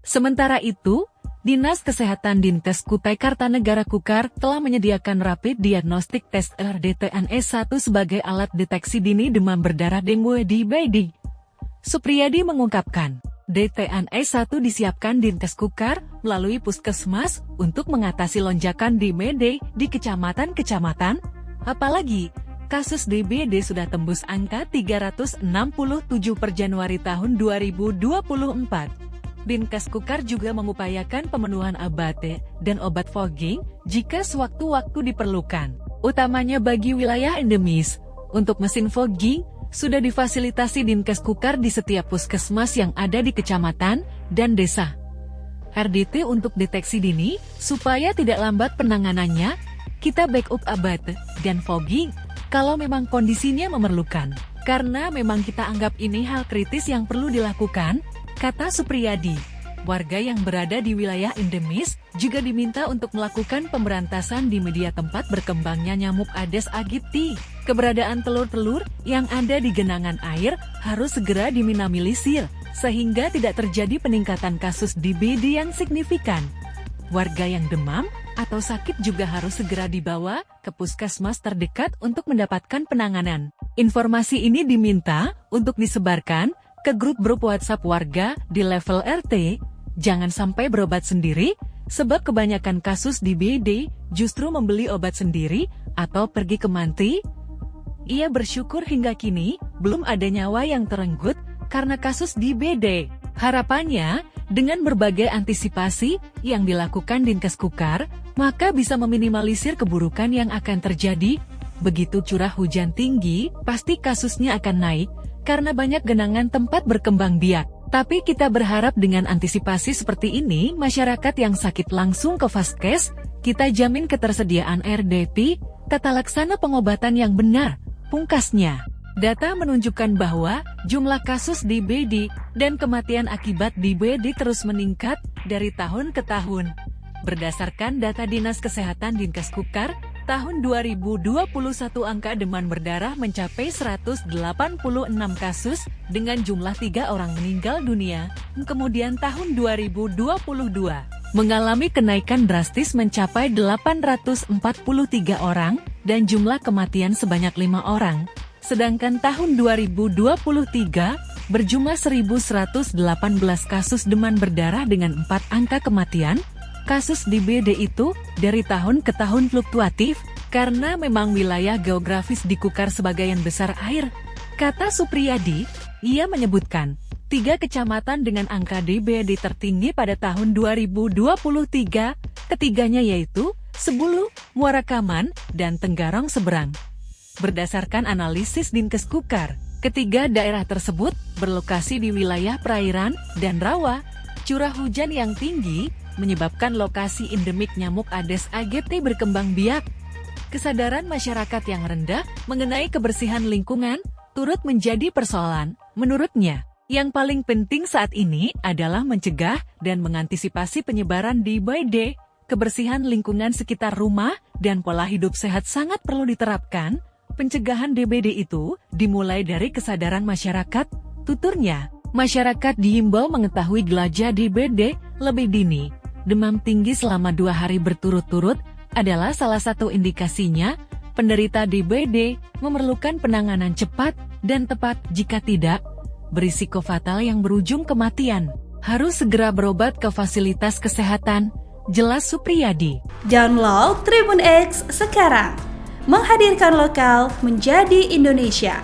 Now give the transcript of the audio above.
Sementara itu, Dinas Kesehatan Dinkes Kutai Kartanegara Kukar telah menyediakan Rapid Diagnostic Test RDTNE1 sebagai alat deteksi dini demam berdarah dengue di BD. Supriyadi mengungkapkan, DTNE1 disiapkan Dinkes Kukar melalui puskesmas untuk mengatasi lonjakan DBD di kecamatan-kecamatan, apalagi kasus DBD sudah tembus angka 367 per Januari tahun 2024. Dinkes Kukar juga mengupayakan pemenuhan ABT dan obat fogging jika sewaktu-waktu diperlukan, utamanya bagi wilayah endemis. Untuk mesin fogging, sudah difasilitasi Dinkes Kukar di setiap puskesmas yang ada di kecamatan dan desa. RDT untuk deteksi dini, supaya tidak lambat penanganannya, kita backup ABT dan fogging kalau memang kondisinya memerlukan. Karena memang kita anggap ini hal kritis yang perlu dilakukan, kata Supriyadi. Warga yang berada di wilayah endemis juga diminta untuk melakukan pemberantasan di media tempat berkembangnya nyamuk Aedes aegypti. Keberadaan telur-telur yang ada di genangan air harus segera diminimalisir, sehingga tidak terjadi peningkatan kasus DBD yang signifikan. Warga yang demam atau sakit juga harus segera dibawa ke puskesmas terdekat untuk mendapatkan penanganan. Informasi ini diminta untuk disebarkan ke grup WhatsApp warga di level RT. Jangan sampai berobat sendiri, sebab kebanyakan kasus DBD justru membeli obat sendiri atau pergi ke manti. Ia bersyukur hingga kini belum ada nyawa yang terenggut karena kasus DBD. Harapannya, dengan berbagai antisipasi yang dilakukan Dinkes Kukar, maka bisa meminimalisir keburukan yang akan terjadi. Begitu curah hujan tinggi, pasti kasusnya akan naik, karena banyak genangan tempat berkembang biak. Tapi kita berharap dengan antisipasi seperti ini, masyarakat yang sakit langsung ke Vaskes, kita jamin ketersediaan RDT, tata laksana pengobatan yang benar, pungkasnya. Data menunjukkan bahwa jumlah kasus DBD dan kematian akibat DBD terus meningkat dari tahun ke tahun. Berdasarkan data Dinas Kesehatan Dinkes Kukar, tahun 2021 angka demam berdarah mencapai 186 kasus dengan jumlah 3 orang meninggal dunia. Kemudian tahun 2022 mengalami kenaikan drastis mencapai 843 orang dan jumlah kematian sebanyak 5 orang. Sedangkan tahun 2023 berjumlah 1118 kasus demam berdarah dengan 4 angka kematian. Kasus DBD itu dari tahun ke tahun fluktuatif, karena memang wilayah geografis di Kukar sebagian besar air. Kata Supriyadi, ia menyebutkan, 3 kecamatan dengan angka DBD tertinggi pada tahun 2023, ketiganya yaitu Sebulu, Muara Kaman, dan Tenggarong Seberang. Berdasarkan analisis Dinkes Kukar, ketiga daerah tersebut berlokasi di wilayah perairan dan rawa. Curah hujan yang tinggi menyebabkan lokasi endemik nyamuk Aedes aegypti berkembang biak. Kesadaran masyarakat yang rendah mengenai kebersihan lingkungan turut menjadi persoalan. Menurutnya, yang paling penting saat ini adalah mencegah dan mengantisipasi penyebaran DBD. Kebersihan lingkungan sekitar rumah dan pola hidup sehat sangat perlu diterapkan. Pencegahan DBD itu dimulai dari kesadaran masyarakat, tuturnya. Masyarakat diimbau mengetahui gejala DBD lebih dini. Demam tinggi selama 2 hari berturut-turut adalah salah satu indikasinya. Penderita DBD memerlukan penanganan cepat dan tepat. Jika tidak, berisiko fatal yang berujung kematian. Harus segera berobat ke fasilitas kesehatan, jelas Supriyadi. Download Tribun X sekarang, menghadirkan lokal menjadi Indonesia.